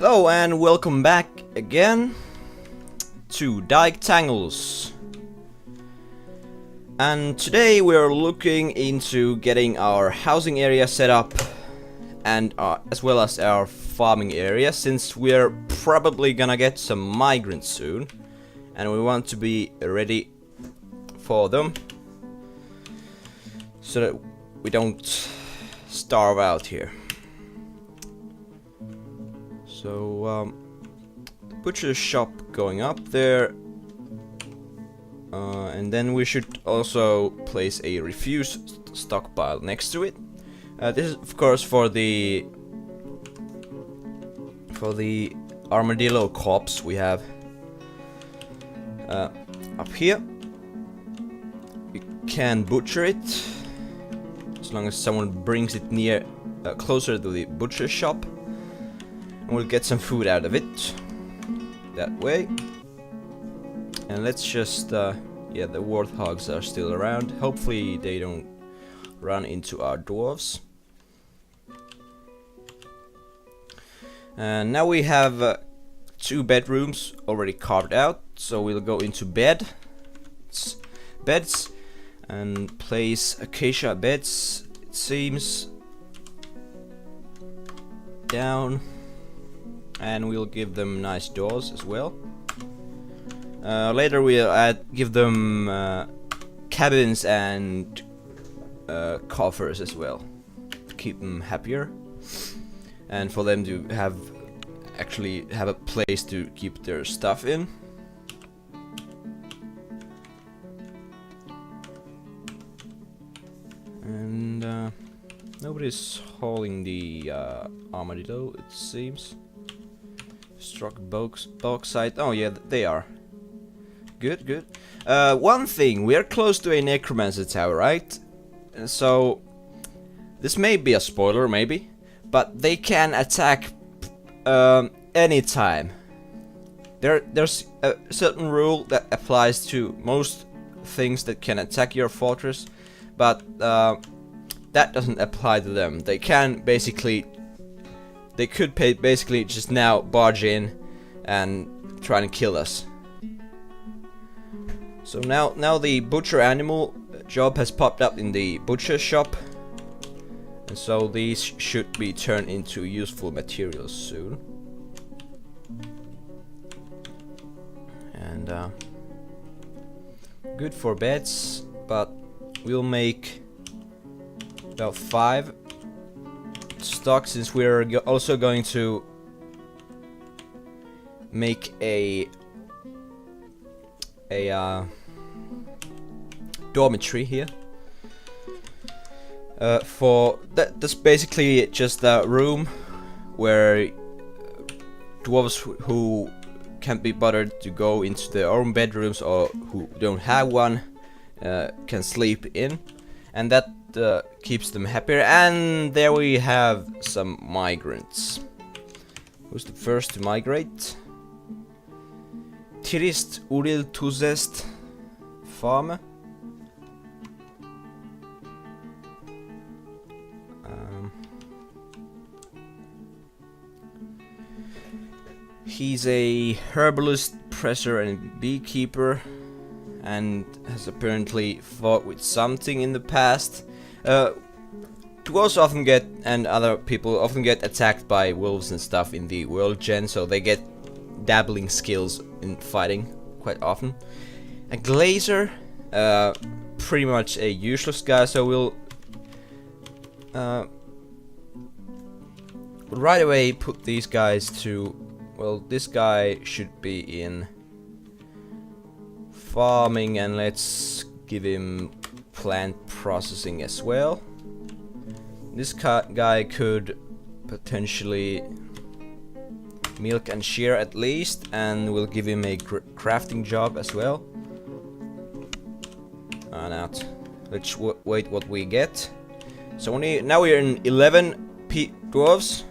Hello and welcome back again to Diketangles. And today we're looking into getting our housing area set up and as well as our farming area, since we're probably gonna get some migrants soon and we want to be ready for them so that we don't starve out here. So, the butcher's shop going up there, and then we should also place a refuse stockpile next to it. This is of course for the armadillo corpse we have up here. You can butcher it as long as someone brings it near closer to the butcher shop. We'll get some food out of it that way. And let's just yeah, the warthogs are still around. Hopefully they don't run into our dwarves. And now we have 2 bedrooms already carved out, so we'll go into beds and place acacia beds, it seems, down. And we'll give them nice doors as well. Later we'll give them cabins and coffers as well, to keep them happier, and for them to actually have a place to keep their stuff in. And nobody's hauling the armadillo, it seems. Struck bauxite. Oh yeah, they are. Good, good. One thing, we are close to a necromancer tower, right? So this may be a spoiler, maybe, but they can attack anytime. There's a certain rule that applies to most things that can attack your fortress, but that doesn't apply to them. They can basically. They could basically just now barge in and try and kill us. So now the butcher animal job has popped up in the butcher shop, and so these should be turned into useful materials soon. And good for beds, but we'll make about 5 stock, since we're also going to make a dormitory here. For that's basically just a room where dwarves who can't be bothered to go into their own bedrooms or who don't have one can sleep in, and that keeps them happier. And there we have some migrants. Who's the first to migrate? Tirist Uril Tuzest farmer. He's a herbalist, presser and beekeeper, and has apparently fought with something in the past. Dwarves often get, and other people often get, attacked by wolves and stuff in the world gen, so they get dabbling skills in fighting quite often. A glazer, pretty much a useless guy, so we'll right away put these guys to, well, this guy should be in farming, and let's give him plant processing as well. This guy could potentially milk and shear at least, and we'll give him a crafting job as well. Let's wait what we get. So now we're in 11 dwarves.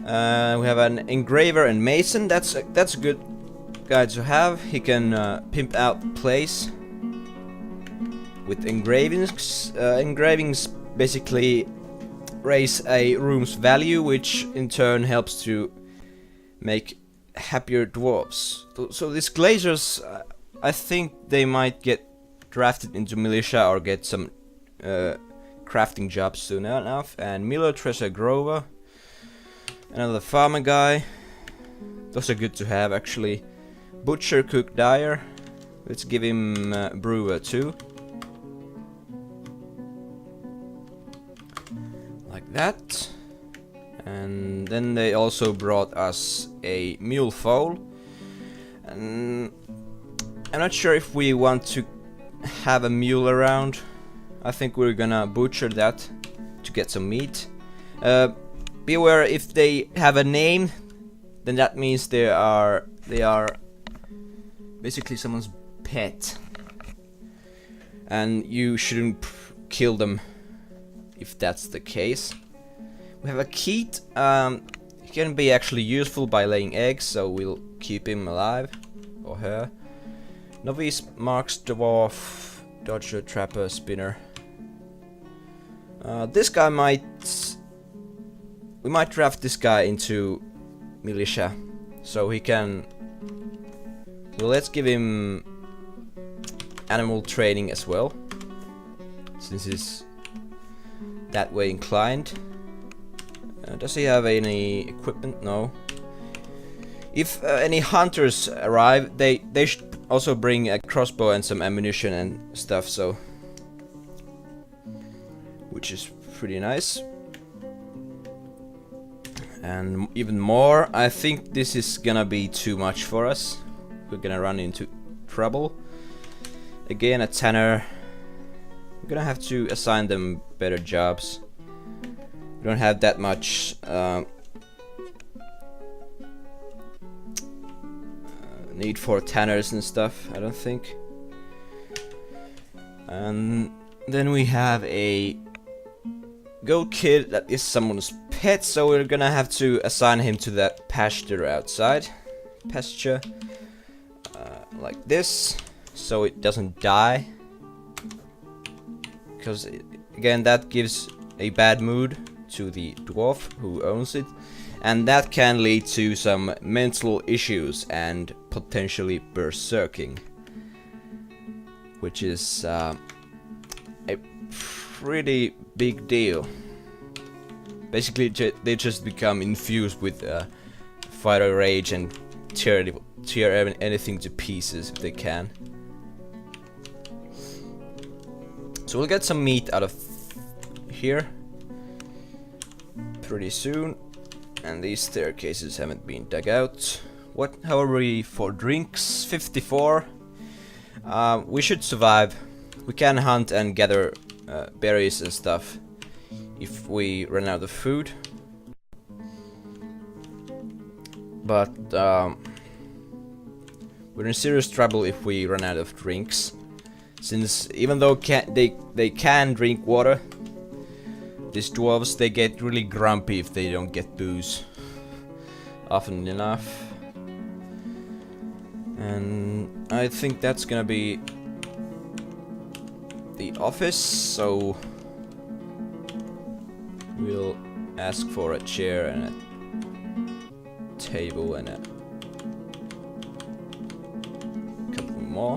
We have an engraver and mason. That's a good guy to have. He can pimp out place with engravings. Engravings basically raise a room's value, which in turn helps to make happier dwarves. So these glaziers, I think they might get drafted into militia or get some crafting jobs soon enough. And Miller, Treasure, Grover, another farmer guy. Those are good to have actually. Butcher, Cook, Dyer. Let's give him Brewer too. Like that. And then they also brought us a mule foal. And I'm not sure if we want to have a mule around. I think we're gonna butcher that to get some meat. Be aware, if they have a name, then that means they are basically someone's pet, and you shouldn't kill them if that's the case. We have a Keat. He can be actually useful by laying eggs, so we'll keep him alive, or her. Novice, Marks, Dwarf, Dodger, Trapper, Spinner. This guy we might draft this guy into militia, so he can. Well, let's give him animal training as well, since he's that way inclined. Does he have any equipment? No. If any hunters arrive, they should also bring a crossbow and some ammunition and stuff, so which is pretty nice. And even more, I think this is gonna be too much for us. We're gonna run into trouble. Again, a tanner. We're gonna have to assign them better jobs. We don't have that much need for tanners and stuff, I don't think. And then we have a goat kid that is someone's pet, so we're gonna have to assign him to that pasture outside. Pasture. Like this, so it doesn't die. Because, again, that gives a bad mood to the dwarf who owns it. And that can lead to some mental issues and potentially berserking. Which is a pretty big deal. Basically, they just become infused with fighter rage and tear anything to pieces if they can. So we'll get some meat out of here pretty soon. And these staircases haven't been dug out. How are we for drinks? 54. We should survive. We can hunt and gather berries and stuff if we run out of food. But we're in serious trouble if we run out of drinks, since even though they can drink water, these dwarves, they get really grumpy if they don't get booze often enough. And I think that's gonna be the office, so we'll ask for a chair and a table and a couple more.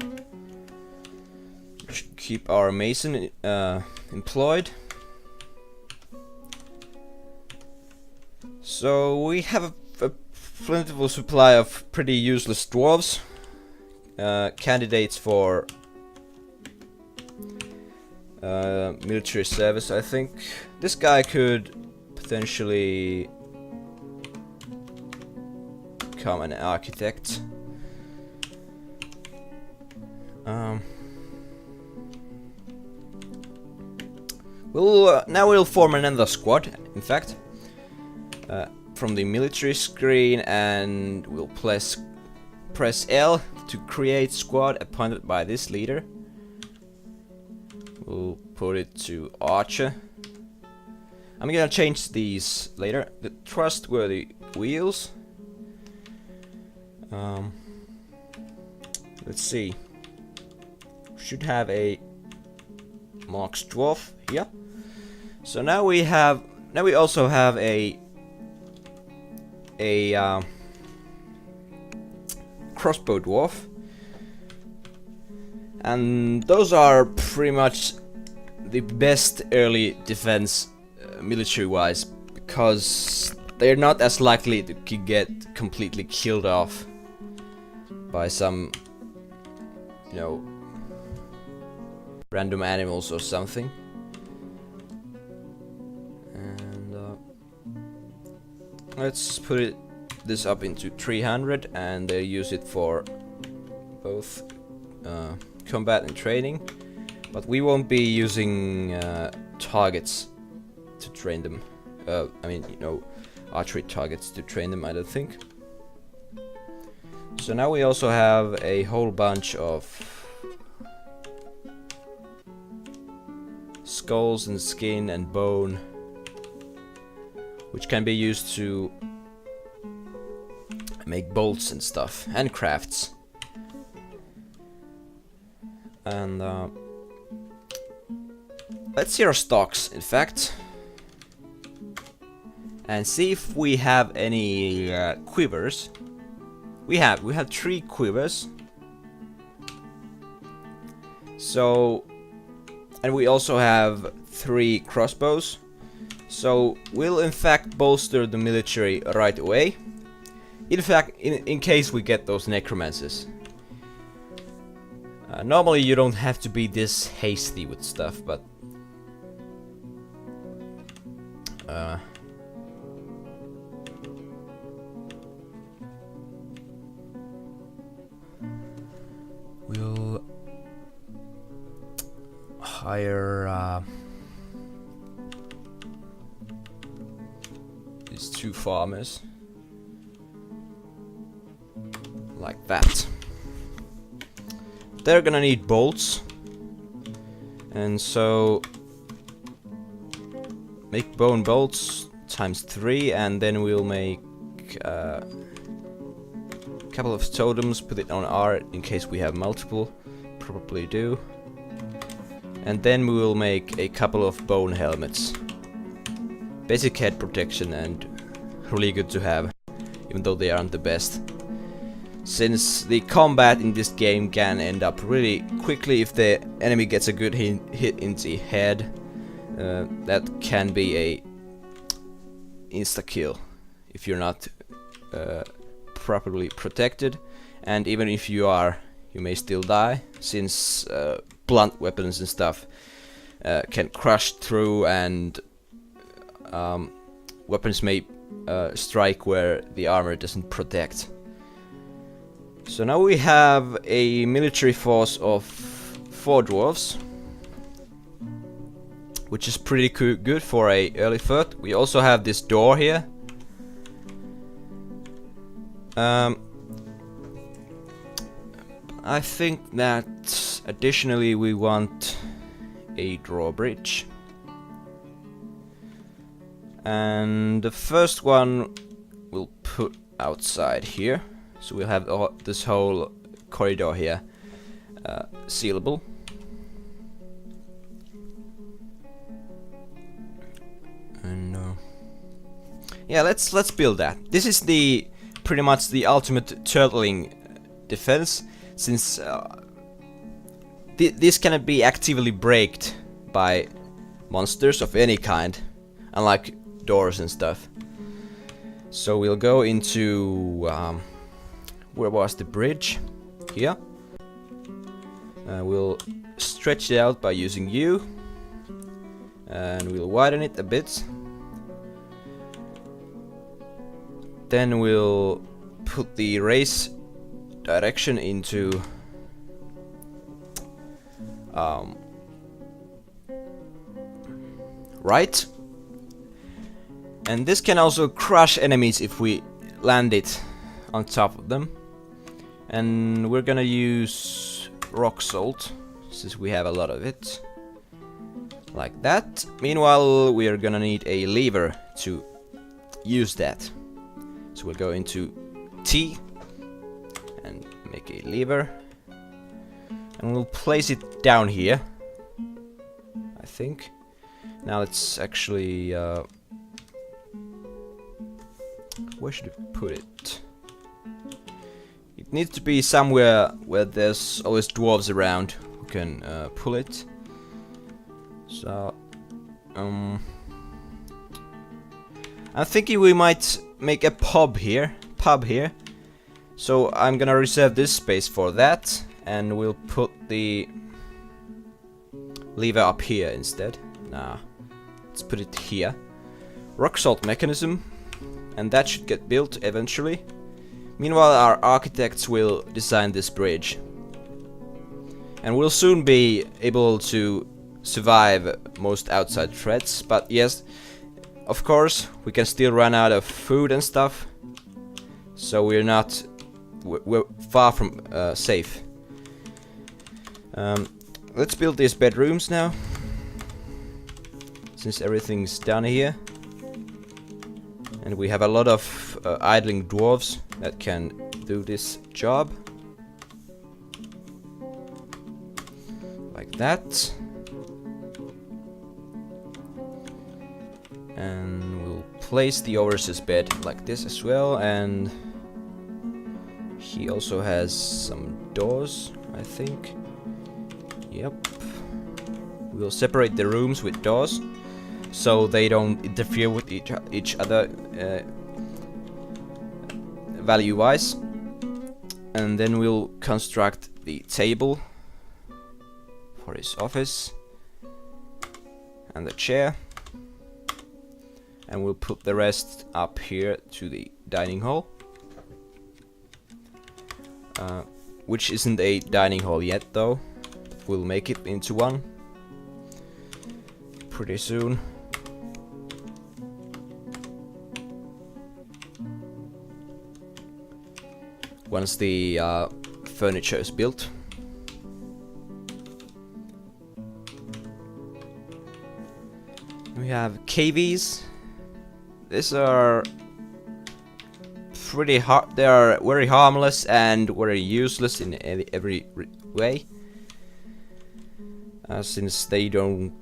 Should keep our mason employed. So we have a plentiful supply of pretty useless dwarves, candidates for military service, I think. This guy could potentially become an architect. Now we'll form another squad, in fact, from the military screen, and we'll press L to create squad appointed by this leader. We'll put it to Archer. I'm gonna change these later. The trustworthy wheels. Let's see. Should have a Marks Dwarf here. So now we have now we also have a crossbow dwarf, and those are pretty much the best early defense military-wise, because they're not as likely to get completely killed off by some, you know, random animals or something. And let's put this up into 300 and use it for both combat and training. But we won't be using targets to train them. I mean, you know, archery targets to train them, I don't think. So now we also have a whole bunch of skulls and skin and bone, which can be used to make bolts and stuff, and crafts. And let's see our stocks, in fact, and see if we have any quivers. We have 3 quivers. So, and we also have 3 crossbows. So we'll in fact bolster the military right away. In fact, in case we get those necromancers. Normally you don't have to be this hasty with stuff, but we'll hire these 2 farmers like that. They're gonna need bolts, and so make bone bolts times 3, and then we'll make a couple of totems, put it on R in case we have multiple, probably do, and then we will make a couple of bone helmets. Basic head protection and really good to have, even though they aren't the best. Since the combat in this game can end up really quickly if the enemy gets a good hit in the head, that can be a insta-kill if you're not properly protected, and even if you are, you may still die, since blunt weapons and stuff can crush through, and weapons may strike where the armor doesn't protect. So now we have a military force of 4 dwarves, which is pretty good for a early foot. We also have this door here. I think that additionally we want a drawbridge. And the first one we'll put outside here. So we'll have this whole corridor here sealable. And yeah, let's build that. This is the pretty much the ultimate turtling defense, since this cannot be actively breaked by monsters of any kind, unlike doors and stuff. So we'll go into where was the bridge? Here. We'll stretch it out by using U, and we'll widen it a bit. Then we'll put the race direction into right, and this can also crush enemies if we land it on top of them. And we're gonna use rock salt, since we have a lot of it, like that. Meanwhile, we are gonna need a lever to use that, so we'll go into T and make a lever, and we'll place it down here, I think. Now let's actually Where should we put it? It needs to be somewhere where there's always dwarves around who can pull it. So, I'm thinking we might make a pub here. So I'm gonna reserve this space for that, and we'll put the lever up here instead. Nah, let's put it here. Rock salt mechanism, and that should get built eventually. Meanwhile, our architects will design this bridge, and we'll soon be able to survive most outside threats. But yes, of course, we can still run out of food and stuff, so we're far from safe. Let's build these bedrooms now, since everything's down here, and we have a lot of idling dwarves that can do this job, like that. And we'll place the overseer's bed like this as well, and he also has some doors, I think. Yep. We'll separate the rooms with doors, so they don't interfere with each other value-wise. And then we'll construct the table for his office, and the chair. And we'll put the rest up here to the dining hall, which isn't a dining hall yet though. We'll make it into one pretty soon. Once the furniture is built. We have KVs. These are pretty hard. They are very harmless and very useless in every way, since they don't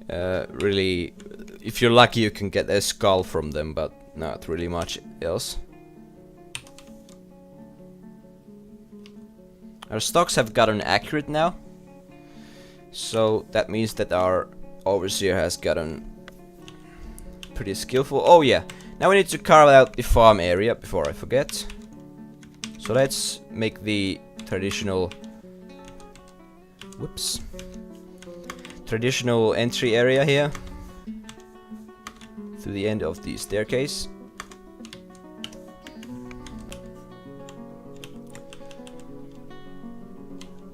really. If you're lucky, you can get a skull from them, but not really much else. Our stocks have gotten accurate now, so that means that our overseer has gotten pretty skillful. Oh yeah, now we need to carve out the farm area before I forget. So let's make the traditional traditional entry area here to the end of the staircase.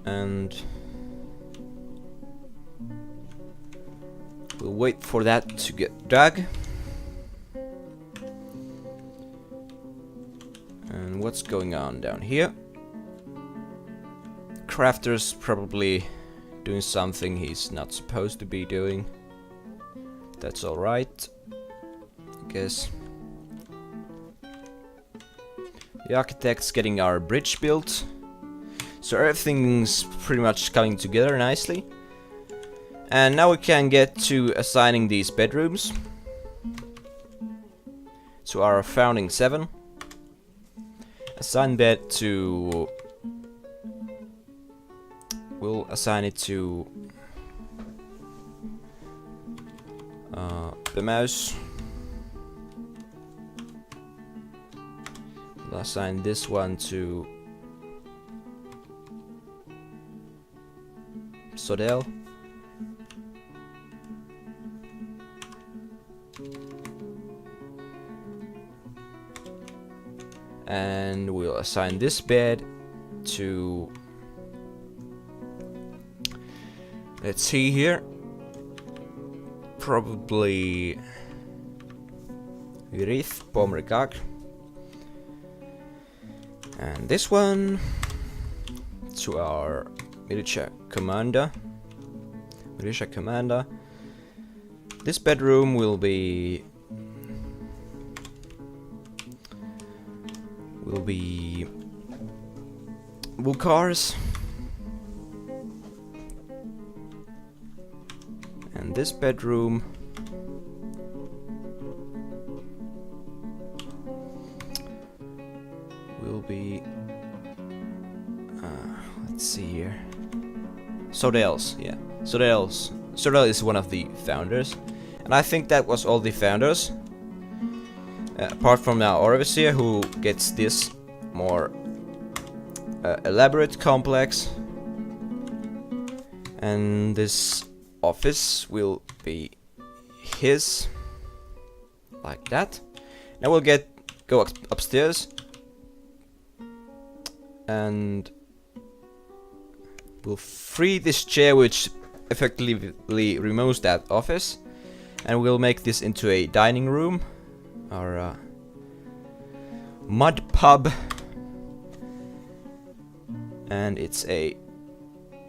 And we'll wait for that to get dug. And what's going on down here? Crafter's probably doing something he's not supposed to be doing. That's alright, I guess. The architect's getting our bridge built, so everything's pretty much coming together nicely. And now we can get to assigning these bedrooms to our founding 7. Assign bed to... We'll assign it to the mouse. We'll assign this one to Sodell. And we'll assign this bed to, let's see here, probably Rith Pomrikak. And this one to our militia commander. This bedroom will be Bukhars, and this bedroom be... let's see here. Sodels, yeah. Sodel is one of the founders. And I think that was all the founders. Apart from now Overseer, who gets this more elaborate complex. And this office will be his. Like that. Now we'll go upstairs. And we'll free this chair, which effectively removes that office. And we'll make this into a dining room. Our mud pub. And it's a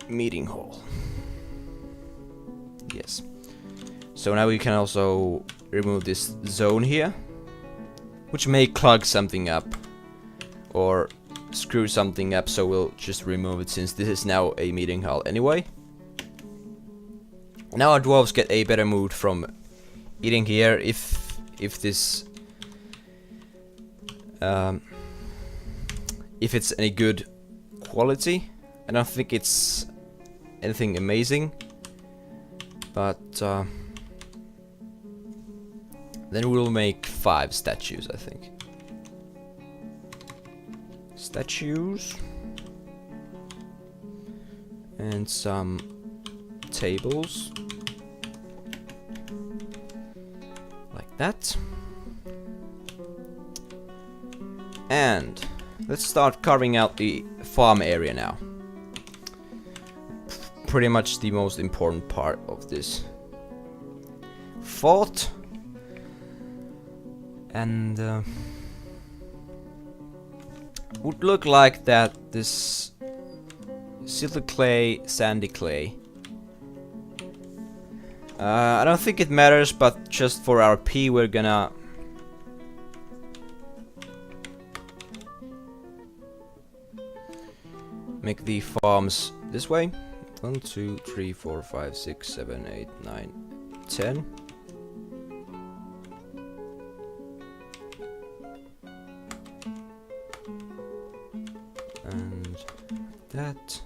meeting hall. Yes. So now we can also remove this zone here, which may clog something up or screw something up, so we'll just remove it since this is now a meeting hall anyway. Now our dwarves get a better mood from eating here if this if it's any good quality. I don't think it's anything amazing, but then we'll make 5 statues, I think. Statues. And some tables. Like that. And let's start carving out the farm area now. Pretty much the most important part of this fort. And would look like that this silty clay, sandy clay. I don't think it matters, but just for our P we're gonna make the farms this way. 1, 2, 3, 4, 5, 6, 7, 8, 9, 10. And that.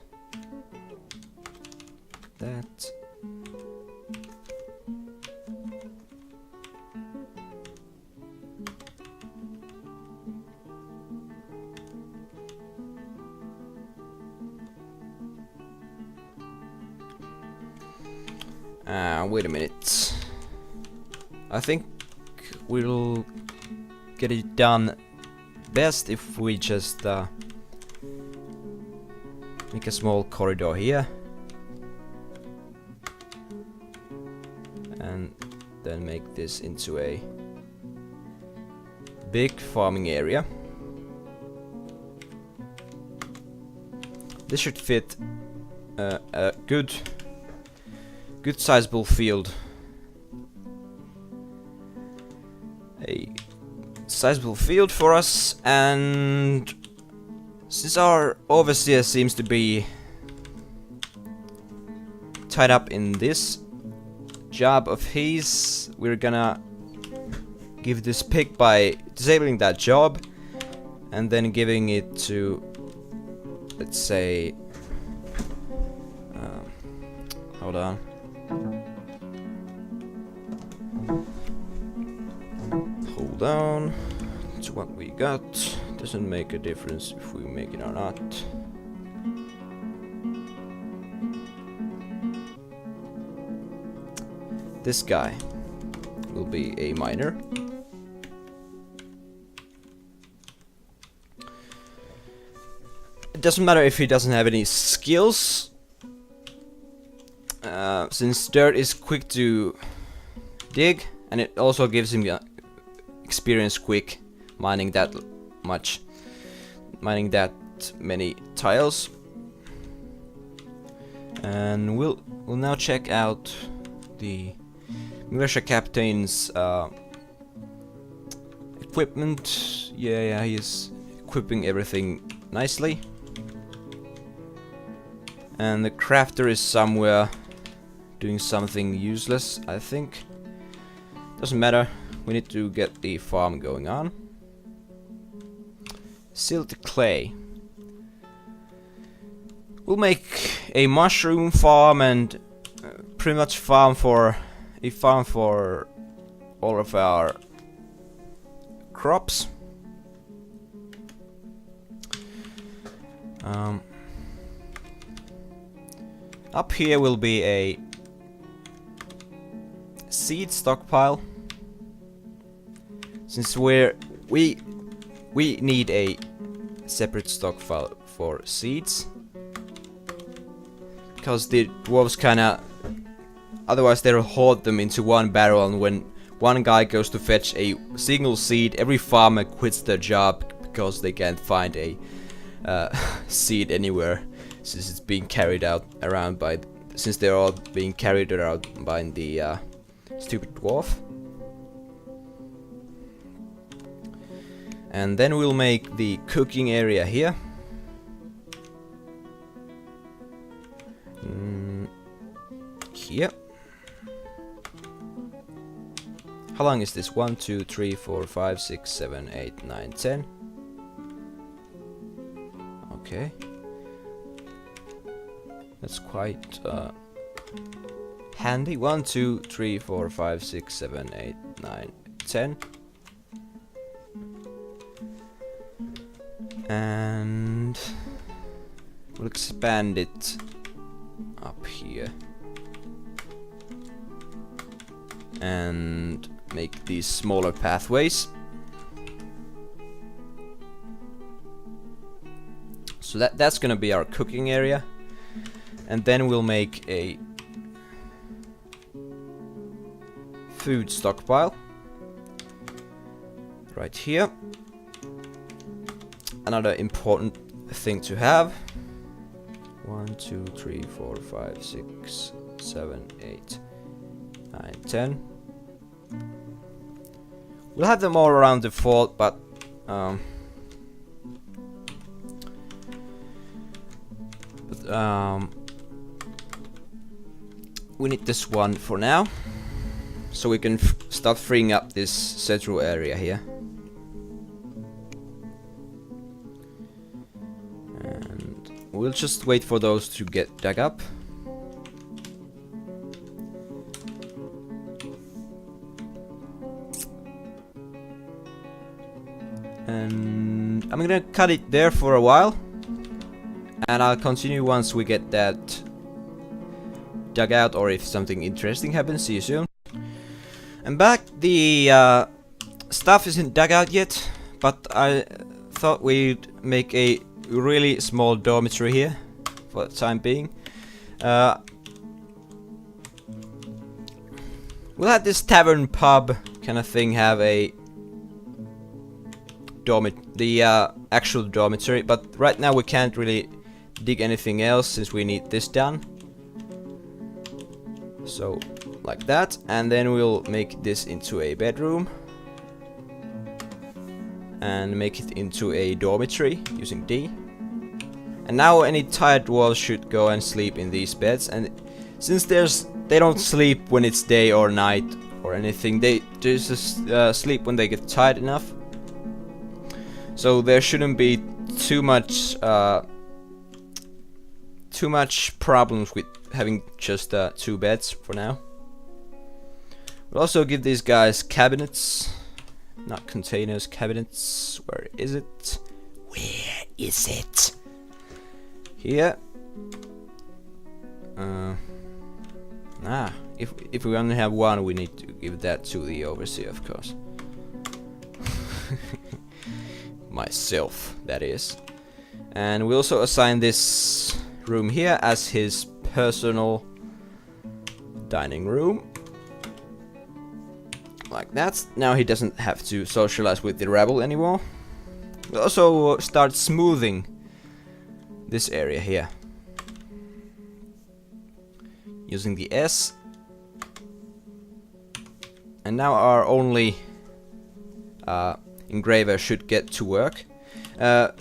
Wait a minute. I think we'll get it done best if we just make a small corridor here. And then make this into a big farming area. This should fit a good sizable field. A sizable field for us, and since our overseer seems to be tied up in this job of his, we're gonna give this pig by disabling that job and then giving it to, let's say, hold on. Hold on to what we got. Doesn't make a difference if we make it or not. This guy will be a miner. It doesn't matter if he doesn't have any skills, since dirt is quick to dig, and it also gives him experience quick mining that many tiles. And we'll now check out the militia captain's equipment. Yeah, he's equipping everything nicely. And the crafter is somewhere doing something useless, I think. Doesn't matter, we need to get the farm going on. Silted clay. We'll make a mushroom farm and pretty much farm for all of our crops. Up here will be a seed stockpile, since we need a separate stockpile for seeds, because the dwarves kinda, otherwise they'll hoard them into one barrel, and when one guy goes to fetch a single seed, every farmer quits their job because they can't find a seed anywhere, since it's being carried out around by, since they're all being carried around by the stupid dwarf. And then we'll make the cooking area here. Here. How long is this? 1, 2, 3, 4, 5, 6, 7, 8, 9, 10. Okay. That's quite handy. 1, 2, 3, 4, 5, 6, 7, 8, 9, 10. And we'll expand it up here. And make these smaller pathways. So that's gonna be our cooking area. And then we'll make a food stockpile right here. Another important thing to have. 1, 2, 3, 4, 5, 6, 7, 8, 9, 10. We'll have them all around the fort, but we need this one for now, so we can start freeing up this central area here. And we'll just wait for those to get dug up. And I'm gonna cut it there for a while, and I'll continue once we get that dug out, or if something interesting happens. See you soon. I'm back. The stuff isn't dug out yet, but I thought we'd make a really small dormitory here for the time being. We'll have this tavern pub kind of thing have a actual dormitory, but right now we can't really dig anything else since we need this done. So like that, and then we'll make this into a bedroom and make it into a dormitory using D. And now any tired dwarves should go and sleep in these beds, and since they don't sleep when it's day or night or anything, they just sleep when they get tired enough. So there shouldn't be too much problems with having just 2 beds for now. We'll also give these guys cabinets, not containers, cabinets. Where is it? Where is it? Here. If we only have one, we need to give that to the overseer, of course. Myself, that is. And we also assign this room here as his personal dining room. Like that. Now he doesn't have to socialize with the rabble anymore. We'll also start smoothing this area here using the S. And now our only engraver should get to work.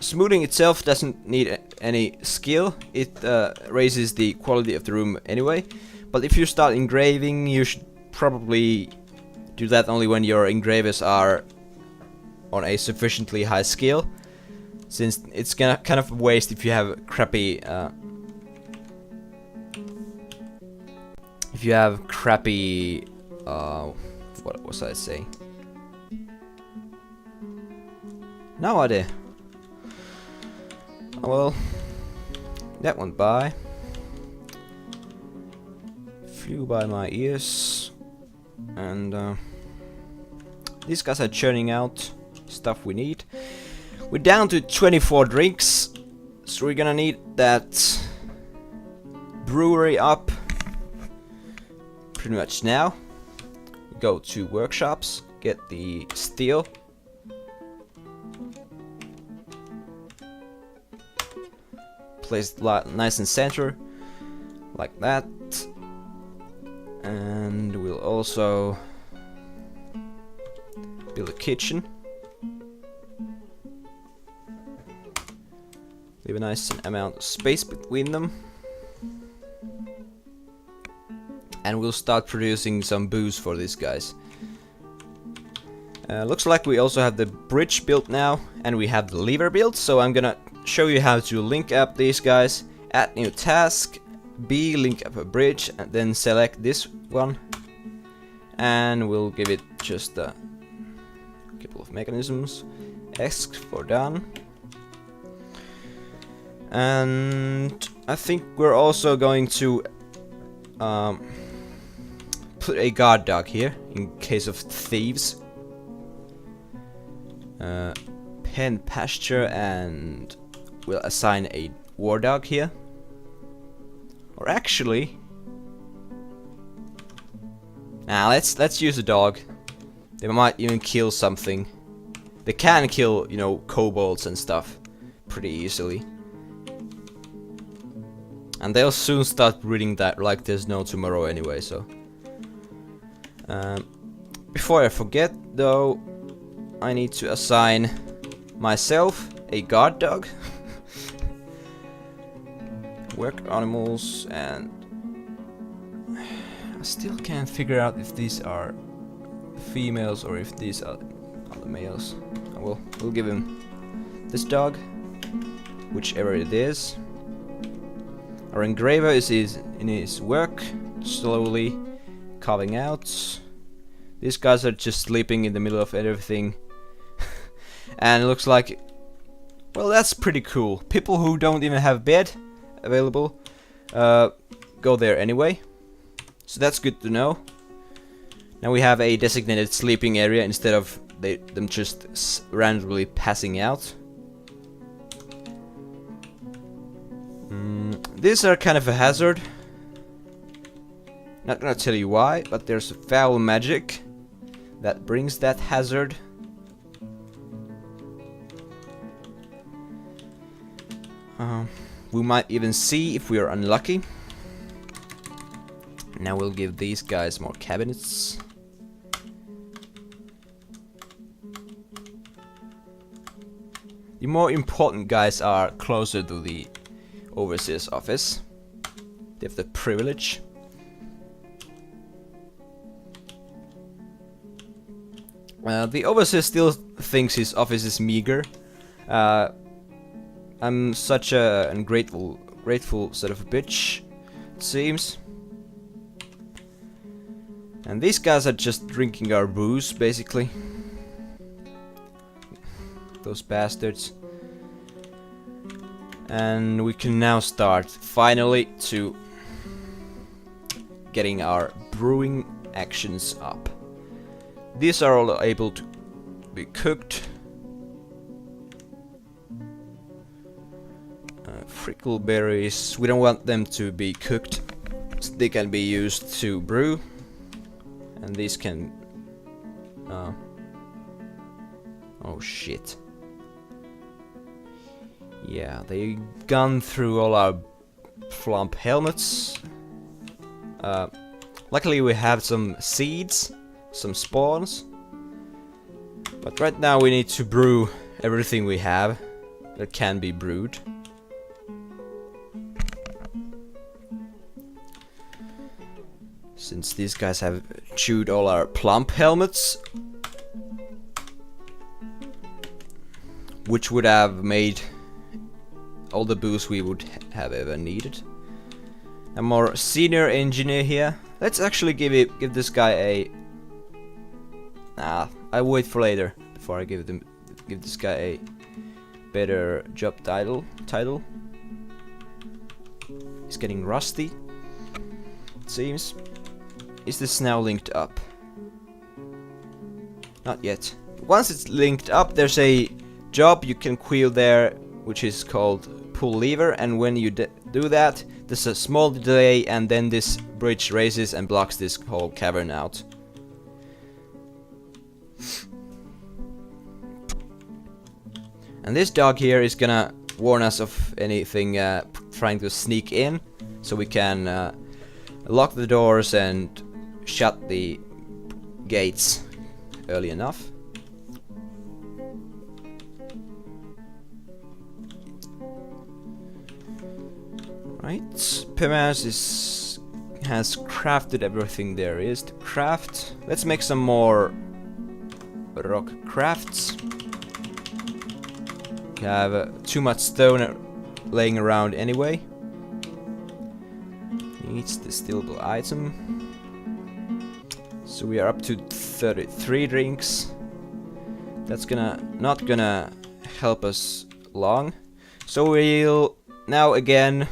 Smoothing itself doesn't need any skill. It raises the quality of the room anyway. But if you start engraving, you should probably do that only when your engravers are on a sufficiently high skill. since it's gonna kind of waste if you have crappy what was I saying? No idea. Oh, well, that went by. Flew by my ears. And these guys are churning out stuff we need. We're down to 24 drinks, so we're gonna need that brewery up pretty much now. Go to workshops, get the steel. Place it nice and center, like that. And we'll also build a kitchen. Leave a nice amount of space between them. And we'll start producing some booze for these guys. Looks like we also have the bridge built now, and we have the lever built, so I'm gonna show you how to link up these guys. Add new task, B, link up a bridge, and then select this one. And we'll give it just a couple of mechanisms. X for done. And I think we're also going to put a guard dog here in case of thieves. Pen pasture, and we'll assign a war dog here. Or actually, let's use a dog. They might even kill something. They can kill, you know, kobolds and stuff pretty easily. And they'll soon start reading that like there's no tomorrow anyway, so. Before I forget though, I need to assign myself a guard dog. Work animals, and I still can't figure out if these are females or if these are the males. Well, we'll give him this dog, whichever it is. Our engraver is in his work, slowly carving out. These guys are just sleeping in the middle of everything. And it looks like, well, that's pretty cool. People who don't even have bed available go there anyway. So that's good to know. Now we have a designated sleeping area instead of them just randomly passing out. These are kind of a hazard. Not gonna tell you why, but there's foul magic that brings that hazard. We might even see if we are unlucky. Now we'll give these guys more cabinets. The more important guys are closer to the overseer's office. They have the privilege. The overseer still thinks his office is meager. I'm such a grateful sort of a bitch, it seems. And these guys are just drinking our booze, basically. Those bastards. And we can now start, finally, to getting our brewing actions up. These are all able to be cooked. Frickleberries, we don't want them to be cooked. They can be used to brew. And these can... oh shit. Yeah, they gone through all our plum helmets. Luckily we have some seeds, some spawns. But right now we need to brew everything we have that can be brewed. Since these guys have chewed all our plump helmets, which would have made all the boost we would have ever needed. A more senior engineer here. Let's actually give this guy a. I wait for later before I give this guy a better job title. He's getting rusty, it seems. Is this now linked up? Not yet. Once it's linked up, there's a job you can queue there, which is called pull lever, and when you do that, there's a small delay, and then this bridge raises and blocks this whole cavern out. And this dog here is gonna warn us of anything trying to sneak in, so we can lock the doors and shut the gates early enough. Right, Pimas has crafted everything there is to craft. Let's make some more rock crafts. We have too much stone laying around anyway. Needs the stillable item. So we are up to 33 drinks. That's not gonna help us long. So we'll now again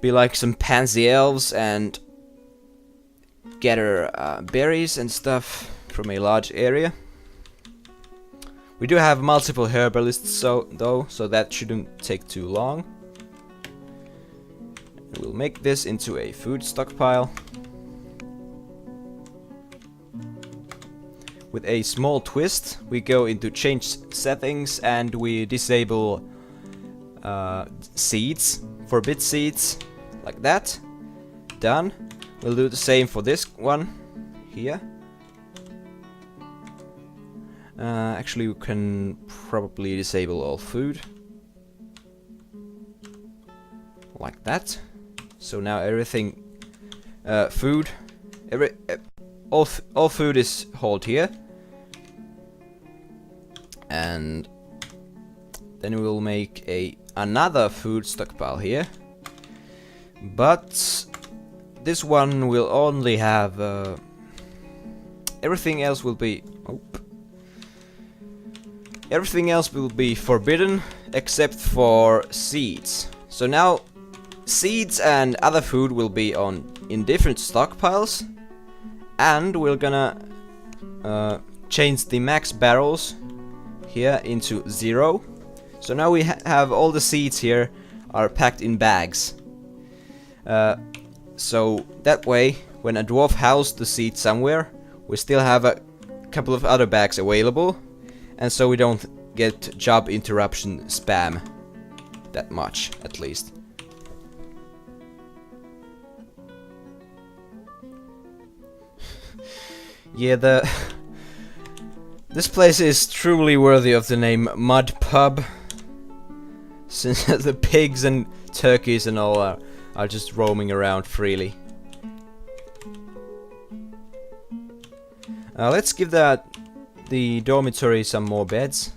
be like some pansy elves and gather berries and stuff from a large area. We do have multiple herbalists so that shouldn't take too long. We'll make this into a food stockpile. With a small twist, we go into change settings and we disable seeds, forbid seeds, like that. Done. We'll do the same for this one here. Actually, we can probably disable all food, like that. So now everything, food, all food is hauled here, and then we'll make another food stockpile here. But this one will only have everything else will be. Everything else will be forbidden except for seeds. So now seeds and other food will be in different stockpiles, and we're gonna change the max barrels here into 0. So now we have all the seeds here are packed in bags. So that way, when a dwarf houses the seed somewhere, we still have a couple of other bags available. And so we don't get job interruption spam that much, at least. Yeah, this place is truly worthy of the name Mud Pub, since the pigs and turkeys and all are just roaming around freely. Let's give the dormitory some more beds,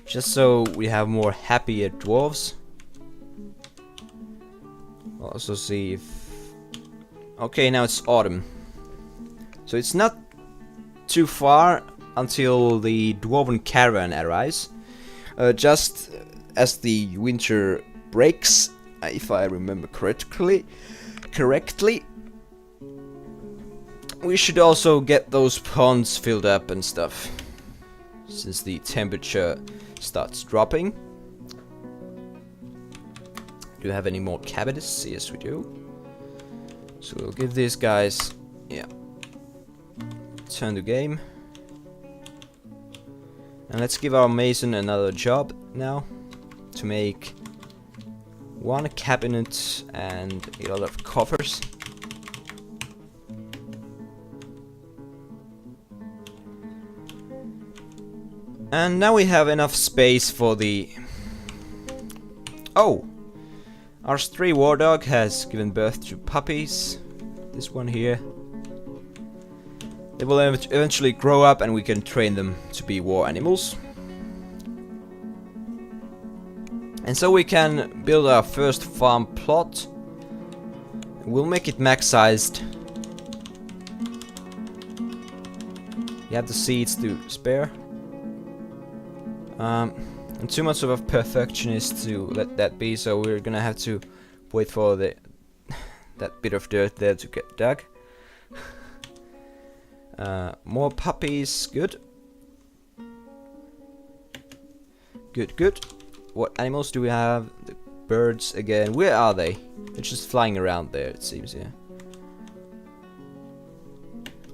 just so we have more happier dwarves. We'll also see if... Okay, now it's autumn, so it's not too far until the dwarven caravan arrives. Just as the winter breaks, if I remember correctly. We should also get those ponds filled up and stuff, since the temperature starts dropping. Do you have any more cabinets? Yes, we do. So we'll give these guys, turn the game. And let's give our mason another job now, to make one cabinet and a lot of coffers. And now we have enough space for the... Oh! Our stray war dog has given birth to puppies. This one here. They will eventually grow up and we can train them to be war animals. And so we can build our first farm plot. We'll make it max sized. You have the seeds to spare. I'm too much of a perfectionist to let that be, so we're gonna have to wait for that bit of dirt there to get dug. More puppies, good. Good. What animals do we have? The birds again. Where are they? They're just flying around there, it seems, yeah.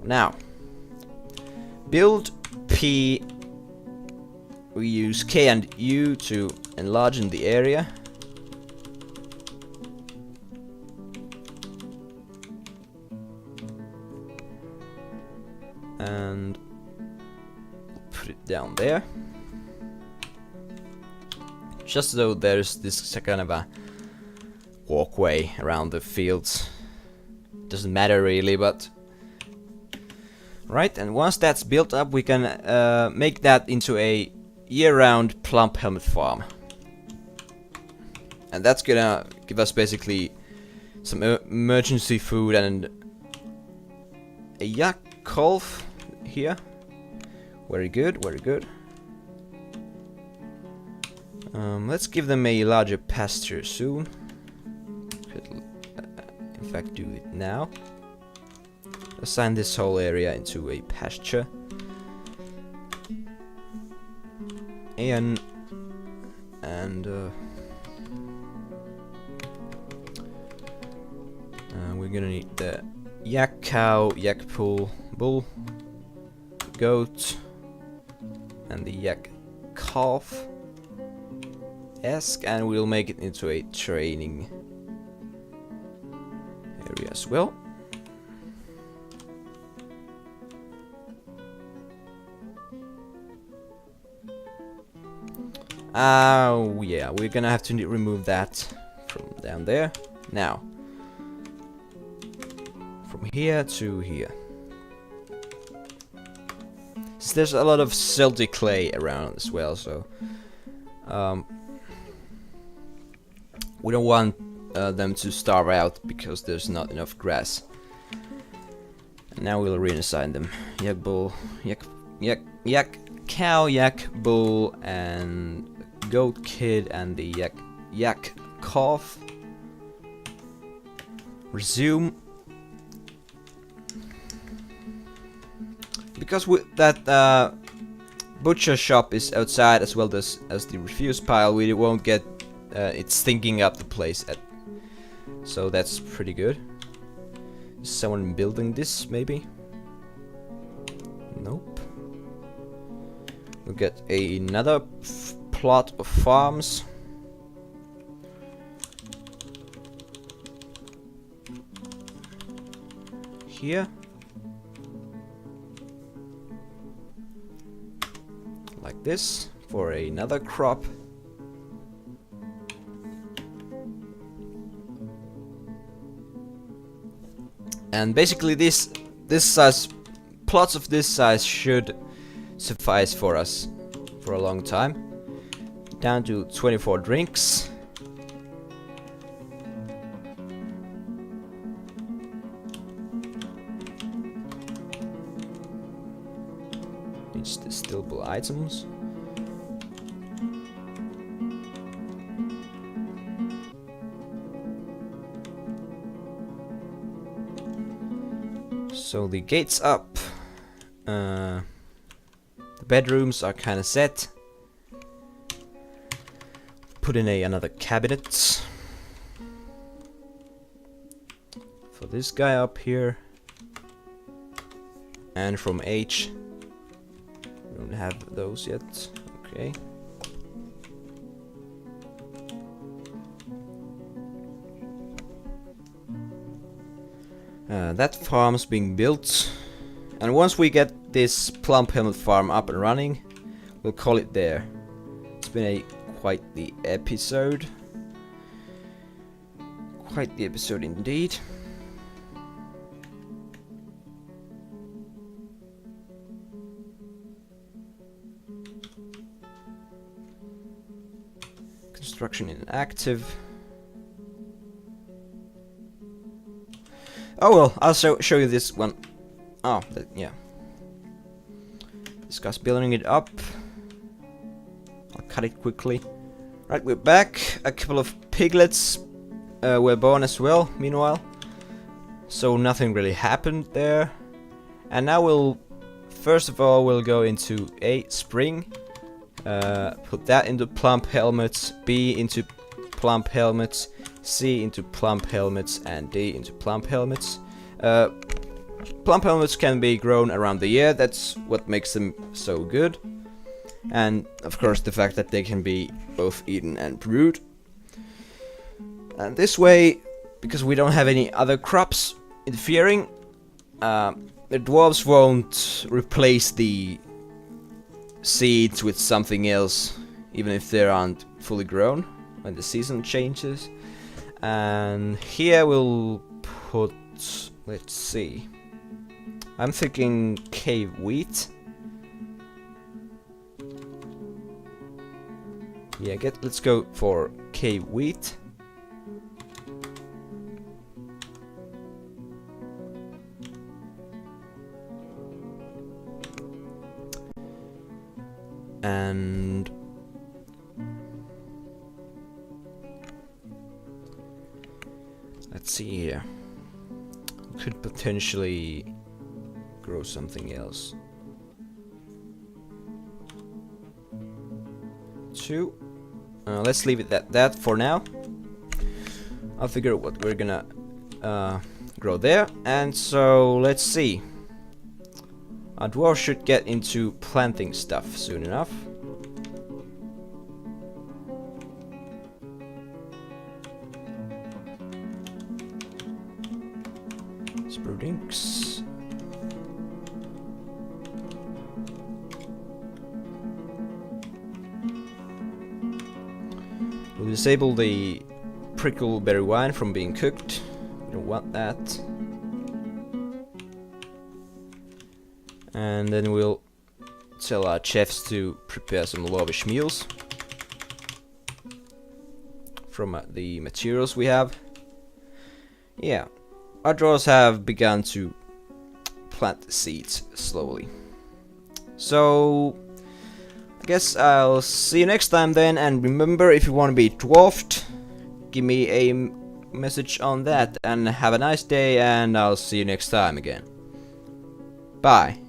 Now, build P. We use K and U to enlarge in the area. And put it down there. Just so there's this kind of a walkway around the fields. Doesn't matter really, but... Right, and once that's built up, we can make that into a year-round plum helmet farm. And that's gonna give us basically some emergency food and a yak calf here. Very good, very good. Let's give them a larger pasture soon. Could, in fact, do it now. Assign this whole area into a pasture. And we're gonna need the yak cow, yak bull, goat, and the yak calf. And we'll make it into a training area as well. Oh yeah, we're gonna have to remove that from down there. Now, from here to here. So there's a lot of silty clay around as well, so we don't want them to starve out because there's not enough grass. And now we'll reassign them. Yak bull, yak cow, yak bull, and goat kid, and the yak calf. Resume. Because that butcher shop is outside as well as the refuse pile, we won't get it stinking up the place. So that's pretty good. Is someone building this, maybe? Nope. We'll get another plot of farms. Here. Like this, for another crop. And basically this size, plots of this size should suffice for us for a long time. Down to 24 drinks. It's distillable items. So the gate's up. The bedrooms are kind of set. Put in another cabinet for this guy up here. And from H, we don't have those yet. Okay. That farm's being built, and once we get this plum helmet farm up and running, we'll call it there. It's been quite the episode. Quite the episode indeed. Construction inactive. Oh well, I'll show you this one. Oh, yeah. Discuss building it up. I'll cut it quickly. Right, we're back. A couple of piglets were born as well, meanwhile. So nothing really happened there. And now first of all, we'll go into a spring. Put that into plump helmets, B into plump helmets, C into plump helmets, and D into plump helmets. Plump helmets can be grown around the year, that's what makes them so good. And of course the fact that they can be both eaten and brewed. And this way, because we don't have any other crops interfering, the dwarves won't replace the seeds with something else, even if they aren't fully grown when the season changes. And here we'll put, let's see, I'm thinking cave wheat. Yeah, let's go for cave wheat. And let's see here. We could potentially grow something else. 2. Let's leave it at that for now. I'll figure out what we're gonna grow there. And so let's see. Our dwarf should get into planting stuff soon enough. Spruce. We'll disable the prickleberry wine from being cooked. We don't want that. And then we'll tell our chefs to prepare some lavish meals from the materials we have. Yeah, our dwarves have begun to plant the seeds slowly. So I guess I'll see you next time then, and remember, if you want to be dwarfed, give me a message on that, and have a nice day, and I'll see you next time again. Bye.